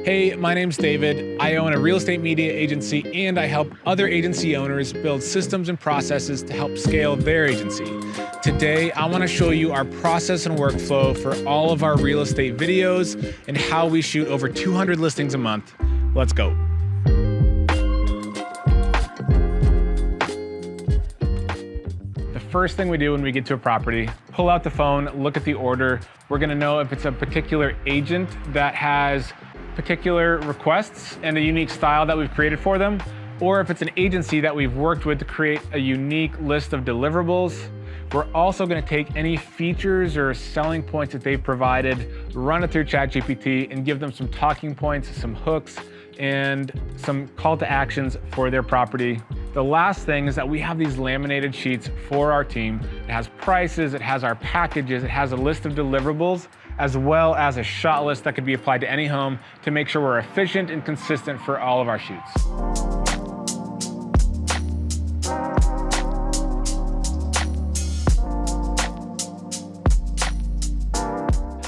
Hey, my name's David. I own a real estate media agency and I help other agency owners build systems and processes to help scale their agency. Today, I want to show you our process and workflow for all of our real estate videos and how we shoot over 200 listings a month. Let's go. The first thing we do when we get to a property, pull out the phone, look at the order. We're going to know if it's a particular agent that has particular requests and a unique style that we've created for them, or if it's an agency that we've worked with to create a unique list of deliverables. We're also going to take any features or selling points that they've provided, run it through ChatGPT, and give them some talking points, some hooks, and some call to actions for their property. The last thing is that we have these laminated sheets for our team. It has prices, it has our packages, it has a list of deliverables, as well as a shot list that could be applied to any home to make sure we're efficient and consistent for all of our shoots.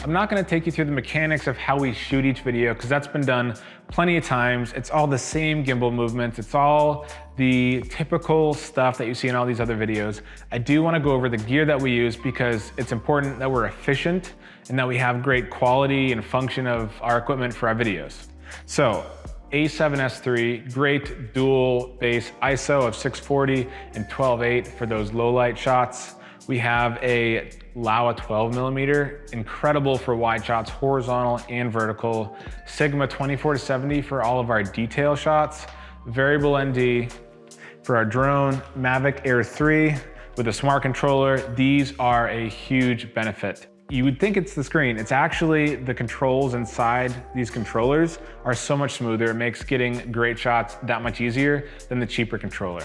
I'm not going to take you through the mechanics of how we shoot each video because that's been done plenty of times. It's all the same gimbal movements. It's all the typical stuff that you see in all these other videos. I do want to go over the gear that we use because it's important that we're efficient and that we have great quality and function of our equipment for our videos. So A7S3, great dual base ISO of 640 and 12.8 for those low light shots. We have a Laowa 12mm, incredible for wide shots, horizontal and vertical. Sigma 24-70 for all of our detail shots. Variable ND for our drone. Mavic Air 3 with a smart controller. These are a huge benefit. You would think it's the screen. It's actually the controls inside these controllers are so much smoother. It makes getting great shots that much easier than the cheaper controller.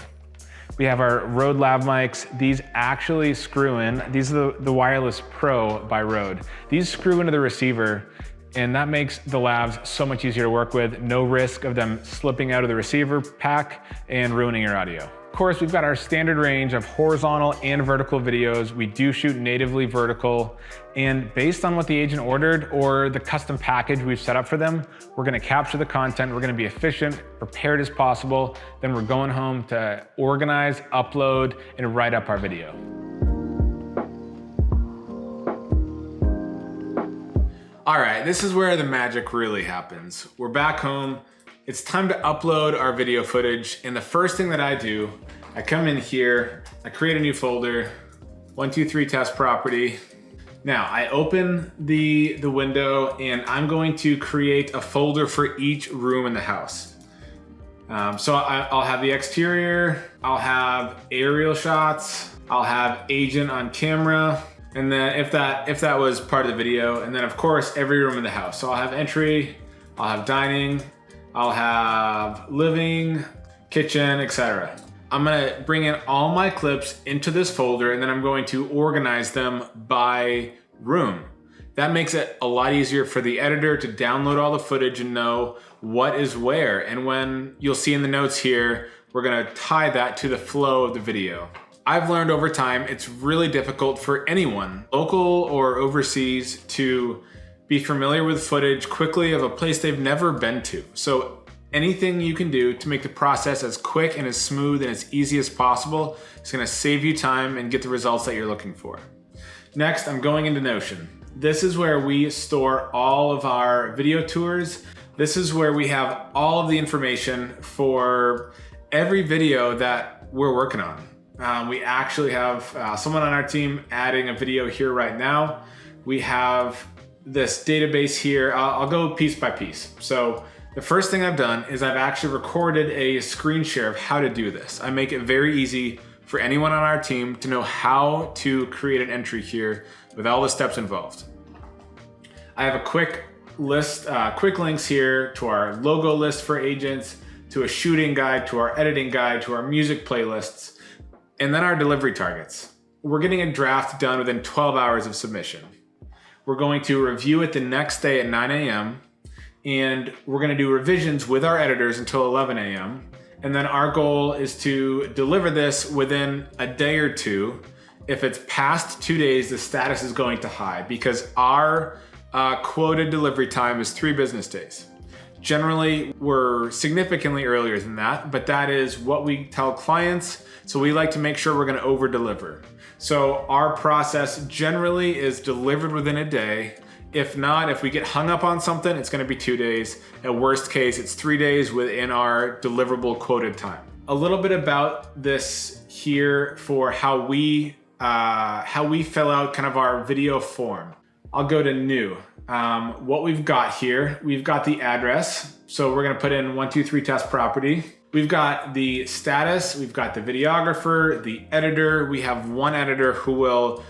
We have our Rode lav mics. These actually screw in. These are the Wireless Pro by Rode. These screw into the receiver, and that makes the lavs so much easier to work with. No risk of them slipping out of the receiver pack and ruining your audio. Of course, we've got our standard range of horizontal and vertical videos. We do shoot natively vertical, and based on what the agent ordered or the custom package we've set up for them, we're gonna capture the content, we're gonna be efficient, prepared as possible, then we're going home to organize, upload, and write up our video. All right, this is where the magic really happens. We're back home. It's time to upload our video footage, and the first thing that I do, I come in here, I create a new folder, 123 test property. Now I open the window and I'm going to create a folder for each room in the house. So I'll have the exterior, I'll have aerial shots, I'll have agent on camera, and then if that was part of the video, and then of course every room in the house. So I'll have entry, I'll have dining, I'll have living, kitchen, etc. I'm gonna bring in all my clips into this folder and then I'm going to organize them by room. That makes it a lot easier for the editor to download all the footage and know what is where. And when you'll see in the notes here, we're gonna tie that to the flow of the video. I've learned over time, it's really difficult for anyone, local or overseas, to be familiar with footage quickly of a place they've never been to. So anything you can do to make the process as quick and as smooth and as easy as possible is gonna save you time and get the results that you're looking for. Next, I'm going into Notion. This is where we store all of our video tours. This is where we have all of the information for every video that we're working on. We actually have someone on our team adding a video here right now. We have this database here. I'll go piece by piece. So the first thing I've done is I've actually recorded a screen share of how to do this. I make it very easy for anyone on our team to know how to create an entry here with all the steps involved. I have a quick list, quick links here to our logo list for agents, to a shooting guide, to our editing guide, to our music playlists, and then our delivery targets. We're getting a draft done within 12 hours of submission. We're going to review it the next day at 9 a.m. and we're gonna do revisions with our editors until 11 a.m. And then our goal is to deliver this within a day or two. If it's past 2 days, the status is going to high because our quoted delivery time is 3 business days. Generally, we're significantly earlier than that, but that is what we tell clients. So we like to make sure we're gonna over deliver. So our process generally is delivered within a day. If not, if we get hung up on something, it's gonna be 2 days. At worst case, it's 3 days within our deliverable quoted time. A little bit about this here for how we fill out kind of our video form. I'll go to new. What we've got here, we've got the address. So we're gonna put in 123 test property. We've got the status, we've got the videographer, the editor. We have one editor who will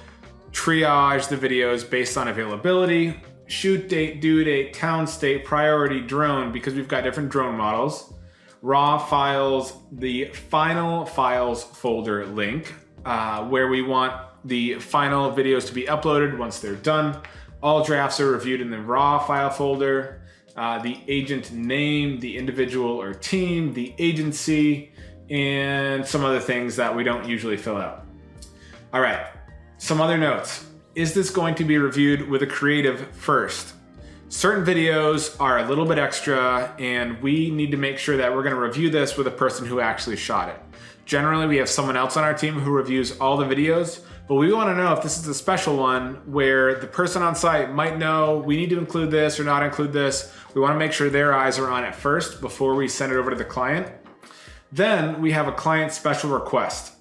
triage the videos based on availability, shoot date, due date, town, state, priority, drone, because we've got different drone models, raw files, the final files folder link, where we want the final videos to be uploaded once they're done. All drafts are reviewed in the raw file folder. The agent name, the individual or team, the agency, and some other things that we don't usually fill out. All right, some other notes. Is this going to be reviewed with a creative first? Certain videos are a little bit extra, and we need to make sure that we're gonna review this with a person who actually shot it. Generally, we have someone else on our team who reviews all the videos, but we wanna know if this is a special one where the person on site might know we need to include this or not include this. We wanna make sure their eyes are on it first before we send it over to the client. Then we have a client special request.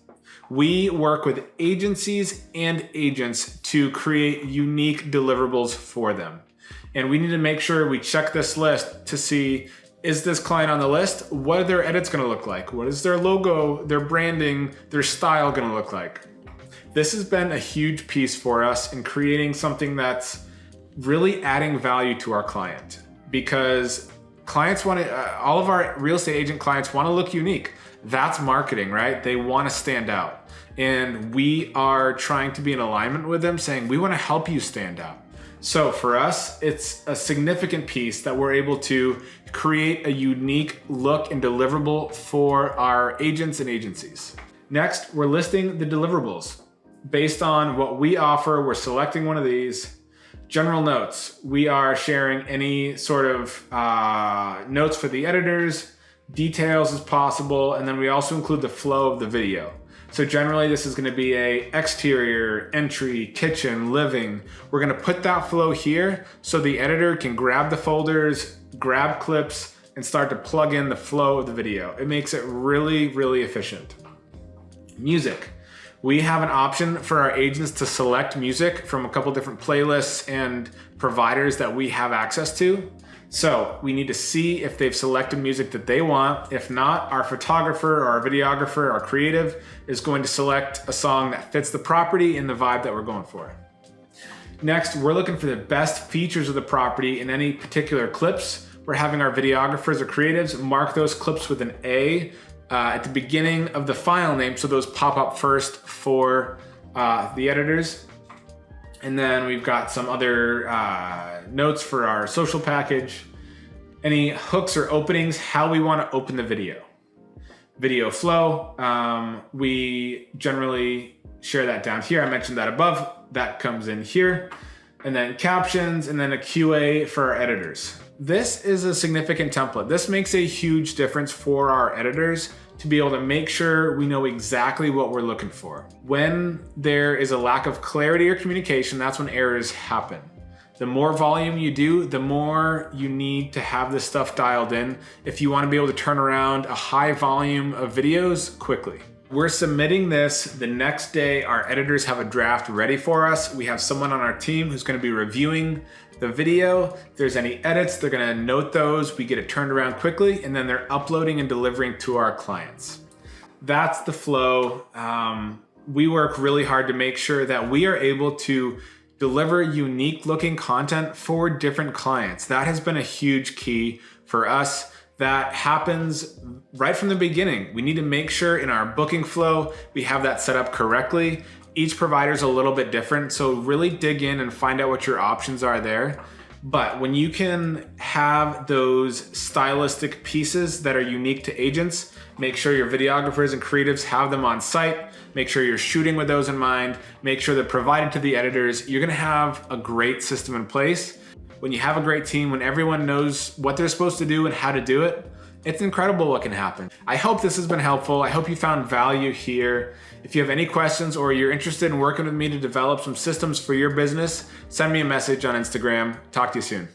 We work with agencies and agents to create unique deliverables for them. And we need to make sure we check this list to see, is this client on the list? What are their edits gonna look like? What is their logo, their branding, their style gonna look like? This has been a huge piece for us in creating something that's really adding value to our client, because clients want to, all of our real estate agent clients want to look unique. That's marketing, right? They want to stand out. And we are trying to be in alignment with them, saying we want to help you stand out. So for us, it's a significant piece that we're able to create a unique look and deliverable for our agents and agencies. Next, we're listing the deliverables. Based on what we offer, we're selecting one of these. General notes, we are sharing any sort of notes for the editors, details as possible, and then we also include the flow of the video. So generally this is gonna be a exterior, entry, kitchen, living. We're gonna put that flow here so the editor can grab the folders, grab clips, and start to plug in the flow of the video. It makes it really, really efficient. Music. We have an option for our agents to select music from a couple different playlists and providers that we have access to. So we need to see if they've selected music that they want. If not, our photographer or our videographer, our creative, is going to select a song that fits the property and the vibe that we're going for. Next, we're looking for the best features of the property in any particular clips. We're having our videographers or creatives mark those clips with an A at the beginning of the file name, so those pop up first for the editors. And then we've got some other notes for our social package, any hooks or openings, how we want to open the video. Video flow, we generally share that down here. I mentioned that above, that comes in here. And then captions, and then a QA for our editors. This is a significant template. This makes a huge difference for our editors to be able to make sure we know exactly what we're looking for. When there is a lack of clarity or communication, that's when errors happen. The more volume you do, the more you need to have this stuff dialed in if you want to be able to turn around a high volume of videos quickly. We're submitting this the next day. Our editors have a draft ready for us. We have someone on our team who's going to be reviewing the video. If there's any edits, they're going to note those. We get it turned around quickly, and then they're uploading and delivering to our clients. That's the flow. We work really hard to make sure that we are able to deliver unique looking content for different clients. That has been a huge key for us. That happens right from the beginning. We need to make sure in our booking flow, we have that set up correctly. Each provider is a little bit different, so really dig in and find out what your options are there. But when you can have those stylistic pieces that are unique to agents, make sure your videographers and creatives have them on site, make sure you're shooting with those in mind, make sure they're provided to the editors. You're gonna have a great system in place. when you have a great team, when everyone knows what they're supposed to do and how to do it, it's incredible what can happen. I hope this has been helpful. I hope you found value here. If you have any questions or you're interested in working with me to develop some systems for your business, send me a message on Instagram. Talk to you soon.